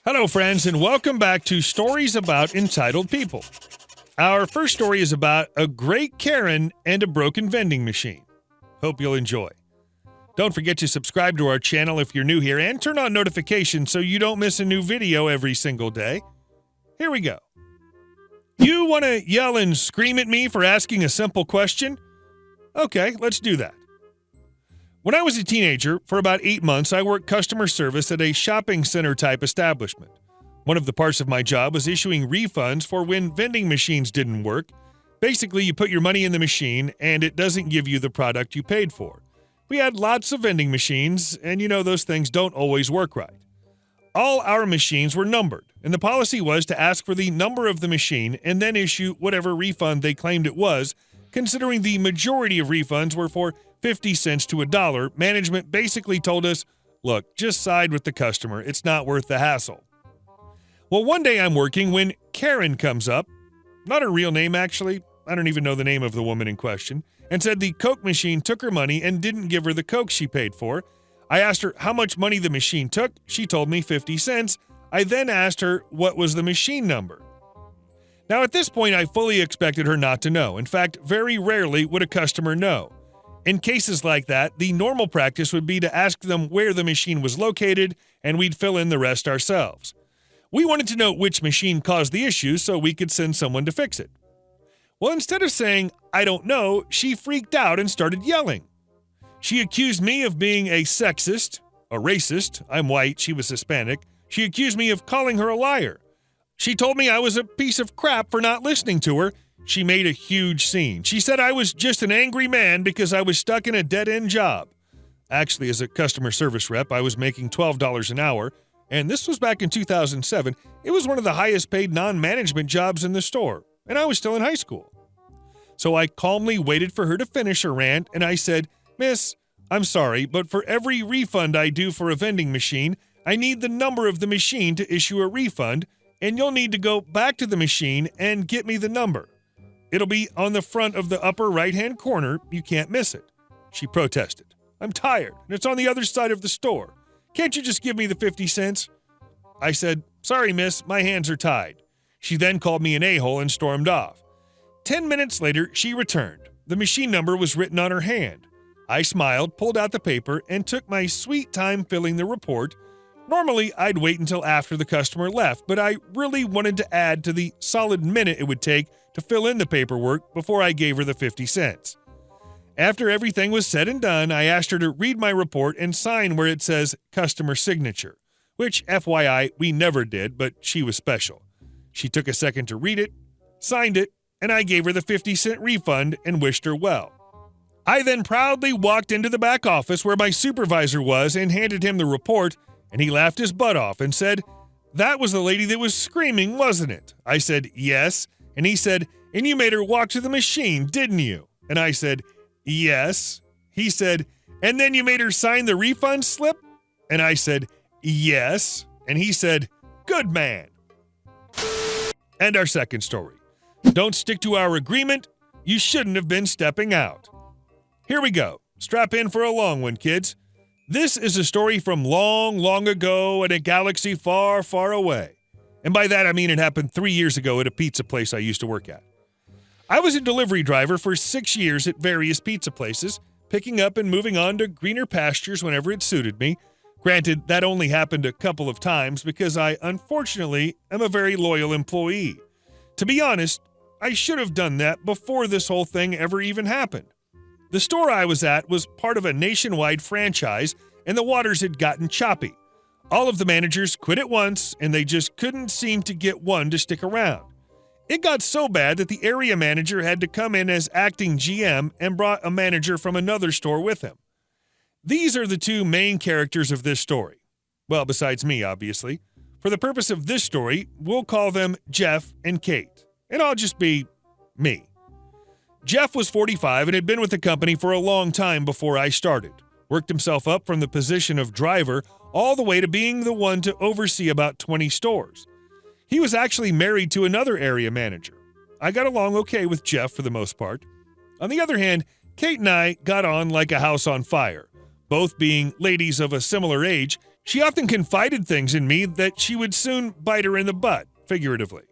Hello, friends, and welcome back to Stories About Entitled People. Our first story is about a great Karen and a broken vending machine. Hope you'll enjoy. Don't forget to subscribe to our channel if you're new here and turn on notifications so you don't miss a new video every single day. Here we go. You want to yell and scream at me for asking a simple question? Okay, let's do that. When I was a teenager, for about 8 months, I worked customer service at a shopping center type establishment. One of the parts of my job was issuing refunds for when vending machines didn't work. Basically, you put your money in the machine and it doesn't give you the product you paid for. We had lots of vending machines, and you know those things don't always work right. All our machines were numbered, and the policy was to ask for the number of the machine and then issue whatever refund they claimed it was. Considering the majority of refunds were for 50 cents to $1, management basically told us, look, just side with the customer. It's not worth the hassle. Well, one day I'm working when Karen comes up, not her real name actually, I don't even know the name of the woman in question, and said the Coke machine took her money and didn't give her the Coke she paid for. I asked her how much money the machine took. She told me 50 cents. I then asked her what was the machine number. Now, at this point, I fully expected her not to know. In fact, very rarely would a customer know. In cases like that, the normal practice would be to ask them where the machine was located, and we'd fill in the rest ourselves. We wanted to know which machine caused the issue so we could send someone to fix it. Well, instead of saying, I don't know, she freaked out and started yelling. She accused me of being a sexist, a racist. I'm white, she was Hispanic. She accused me of calling her a liar. She told me I was a piece of crap for not listening to her. She made a huge scene. She said I was just an angry man because I was stuck in a dead-end job. Actually, as a customer service rep, I was making $12 an hour, and this was back in 2007. It was one of the highest-paid non-management jobs in the store, and I was still in high school. So I calmly waited for her to finish her rant, and I said, Miss, I'm sorry, but for every refund I do for a vending machine, I need the number of the machine to issue a refund, and you'll need to go back to the machine and get me the number. It'll be on the front of the upper right-hand corner. You can't miss it. She protested. I'm tired, and it's on the other side of the store. Can't you just give me the 50 cents? I said, sorry, miss, my hands are tied. She then called me an a-hole and stormed off. 10 minutes later, she returned. The machine number was written on her hand. I smiled, pulled out the paper, and took my sweet time filling the report. Normally, I'd wait until after the customer left, but I really wanted to add to the solid minute it would take to fill in the paperwork before I gave her the 50 cents. After everything was said and done, I asked her to read my report and sign where it says customer signature, which, FYI, we never did, but she was special. She took a second to read it, signed it, and I gave her the 50-cent refund and wished her well. I then proudly walked into the back office where my supervisor was and handed him the report, and he laughed his butt off and said, that was the lady that was screaming, wasn't it? I said, yes. And he said, and you made her walk to the machine, didn't you? And I said, yes. He said, and then you made her sign the refund slip? And I said, yes. And he said, good man. And our second story. Don't stick to our agreement. You shouldn't have been stepping out. Here we go. Strap in for a long one, kids. This is a story from long, long ago in a galaxy far, far away. And by that, I mean it happened 3 years ago at a pizza place I used to work at. I was a delivery driver for 6 years at various pizza places, picking up and moving on to greener pastures whenever it suited me. Granted, that only happened a couple of times because I, unfortunately, am a very loyal employee. To be honest, I should have done that before this whole thing ever even happened. The store I was at was part of a nationwide franchise, and the waters had gotten choppy. All of the managers quit at once, and they just couldn't seem to get one to stick around. It got so bad that the area manager had to come in as acting GM and brought a manager from another store with him. These are the two main characters of this story. Well, besides me, obviously. For the purpose of this story, we'll call them Jeff and Kate, and I'll just be me. Jeff was 45 and had been with the company for a long time before I started. Worked himself up from the position of driver all the way to being the one to oversee about 20 stores. He was actually married to another area manager. I got along okay with Jeff for the most part. On the other hand, Kate and I got on like a house on fire. Both being ladies of a similar age, She often confided things in me that she would soon bite her in the butt, figuratively.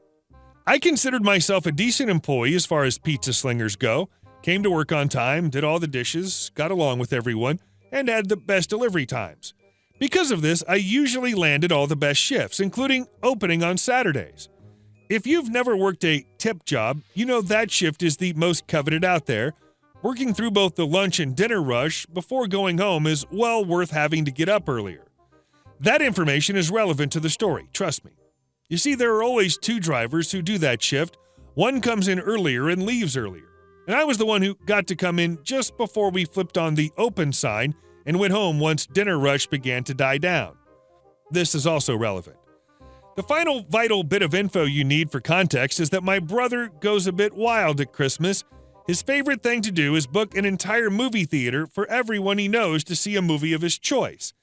I considered myself a decent employee as far as pizza slingers go, came to work on time, did all the dishes, got along with everyone, and had the best delivery times. Because of this, I usually landed all the best shifts, including opening on Saturdays. If you've never worked a tip job, you know that shift is the most coveted out there. Working through both the lunch and dinner rush before going home is well worth having to get up earlier. That information is relevant to the story, trust me. You see, there are always two drivers who do that shift. One comes in earlier and leaves earlier. And I was the one who got to come in just before we flipped on the open sign and went home once dinner rush began to die down. This is also relevant. The final vital bit of info you need for context is that my brother goes a bit wild at Christmas. His favorite thing to do is book an entire movie theater for everyone he knows to see a movie of his choice.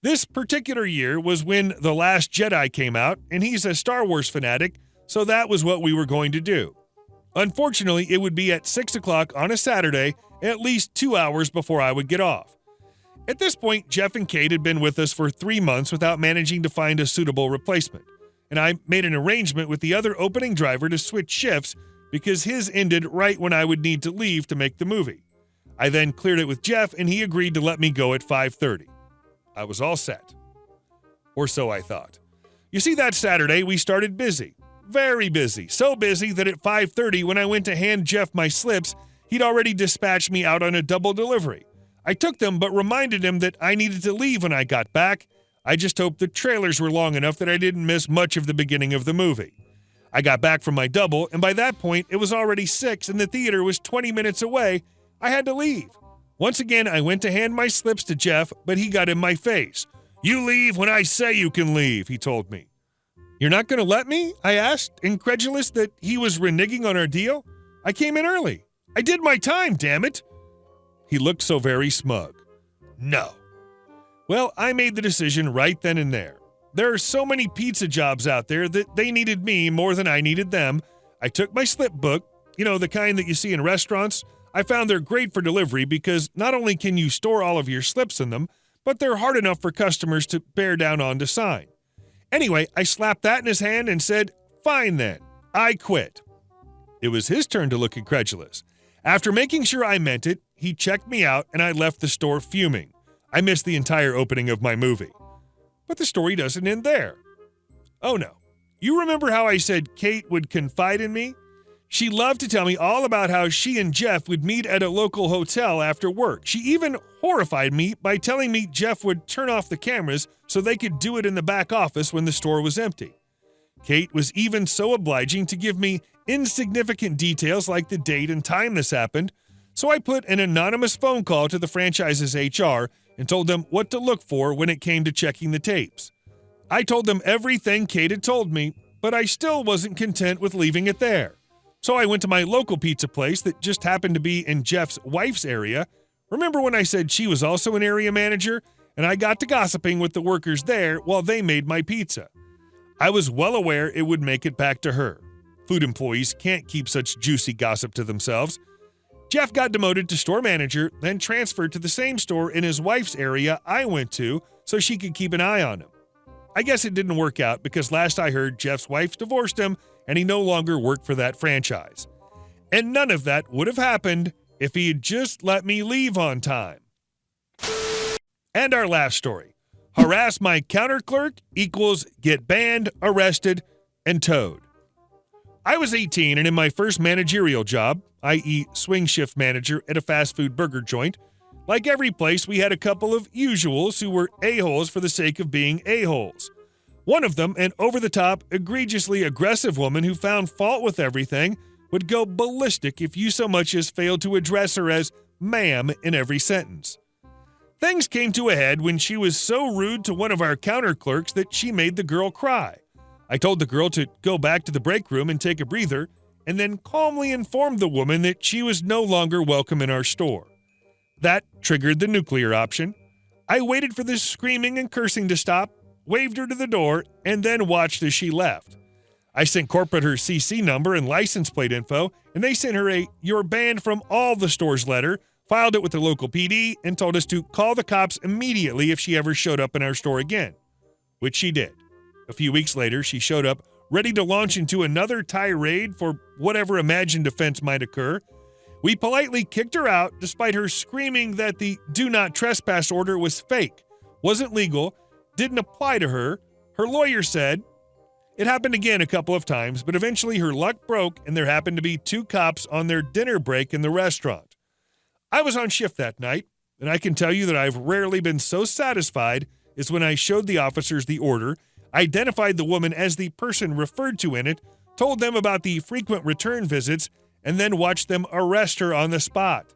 This particular year was when The Last Jedi came out, and he's a Star Wars fanatic, so that was what we were going to do. Unfortunately, it would be at 6 o'clock on a Saturday, at least 2 hours before I would get off. At this point, Jeff and Kate had been with us for 3 months without managing to find a suitable replacement, and I made an arrangement with the other opening driver to switch shifts because his ended right when I would need to leave to make the movie. I then cleared it with Jeff, and he agreed to let me go at 5:30. I was all set. Or so I thought. You see, that Saturday, we started busy. Very busy. So busy that at 5:30, when I went to hand Jeff my slips, he'd already dispatched me out on a double delivery. I took them, but reminded him that I needed to leave when I got back. I just hoped the trailers were long enough that I didn't miss much of the beginning of the movie. I got back from my double, and by that point, it was already 6 and the theater was 20 minutes away. I had to leave. Once again, I went to hand my slips to Jeff, but he got in my face. "You leave when I say you can leave," he told me. "You're not going to let me?" I asked, incredulous that he was reneging on our deal. "I came in early. I did my time, damn it." He looked so very smug. "No." Well, I made the decision right then and there. There are so many pizza jobs out there that they needed me more than I needed them. I took my slip book, the kind that you see in restaurants. I found they're great for delivery because not only can you store all of your slips in them, but they're hard enough for customers to bear down on to sign. Anyway, I slapped that in his hand and said, "Fine then, I quit." It was his turn to look incredulous. After making sure I meant it, he checked me out and I left the store fuming. I missed the entire opening of my movie. But the story doesn't end there. Oh no. You remember how I said Kate would confide in me? She loved to tell me all about how she and Jeff would meet at a local hotel after work. She even horrified me by telling me Jeff would turn off the cameras so they could do it in the back office when the store was empty. Kate was even so obliging to give me insignificant details like the date and time this happened, so I put an anonymous phone call to the franchise's HR and told them what to look for when it came to checking the tapes. I told them everything Kate had told me, but I still wasn't content with leaving it there. So I went to my local pizza place that just happened to be in Jeff's wife's area. Remember when I said she was also an area manager? And I got to gossiping with the workers there while they made my pizza. I was well aware it would make it back to her. Food employees can't keep such juicy gossip to themselves. Jeff got demoted to store manager, then transferred to the same store in his wife's area I went to so she could keep an eye on him. I guess it didn't work out because last I heard, Jeff's wife divorced him and he no longer worked for that franchise. And none of that would have happened if he had just let me leave on time. And our last story. Harass my counter clerk equals get banned, arrested, and towed. I was 18 and in my first managerial job, i.e. swing shift manager at a fast food burger joint, like every place we had a couple of usuals who were a-holes for the sake of being a-holes. One of them, an over-the-top, egregiously aggressive woman who found fault with everything, would go ballistic if you so much as failed to address her as ma'am in every sentence. Things came to a head when she was so rude to one of our counter clerks that she made the girl cry. I told the girl to go back to the break room and take a breather, and then calmly informed the woman that she was no longer welcome in our store. That triggered the nuclear option. I waited for this screaming and cursing to stop, waved her to the door, and then watched as she left. I sent corporate her CC number and license plate info, and they sent her a "you're banned from all the stores" letter, filed it with the local PD, and told us to call the cops immediately if she ever showed up in our store again, which she did. A few weeks later, she showed up ready to launch into another tirade for whatever imagined offense might occur. We politely kicked her out despite her screaming that the do not trespass order was fake, wasn't legal, didn't apply to her. Her lawyer said it happened again a couple of times, but eventually her luck broke and there happened to be 2 cops on their dinner break in the restaurant. I was on shift that night, and I can tell you that I've rarely been so satisfied as when I showed the officers the order, identified the woman as the person referred to in it, told them about the frequent return visits, and then watched them arrest her on the spot.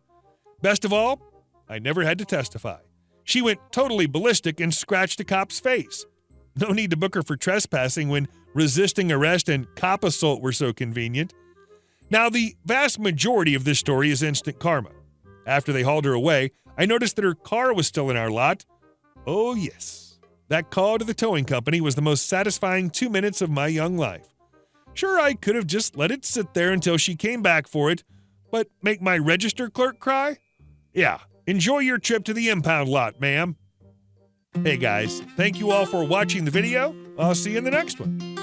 Best of all, I never had to testify. She went totally ballistic and scratched a cop's face. No need to book her for trespassing when resisting arrest and cop assault were so convenient. Now, the vast majority of this story is instant karma. After they hauled her away, I noticed that her car was still in our lot. Oh, yes. That call to the towing company was the most satisfying 2 minutes of my young life. Sure, I could have just let it sit there until she came back for it, but make my register clerk cry? Yeah, enjoy your trip to the impound lot, ma'am. Hey guys, thank you all for watching the video. I'll see you in the next one.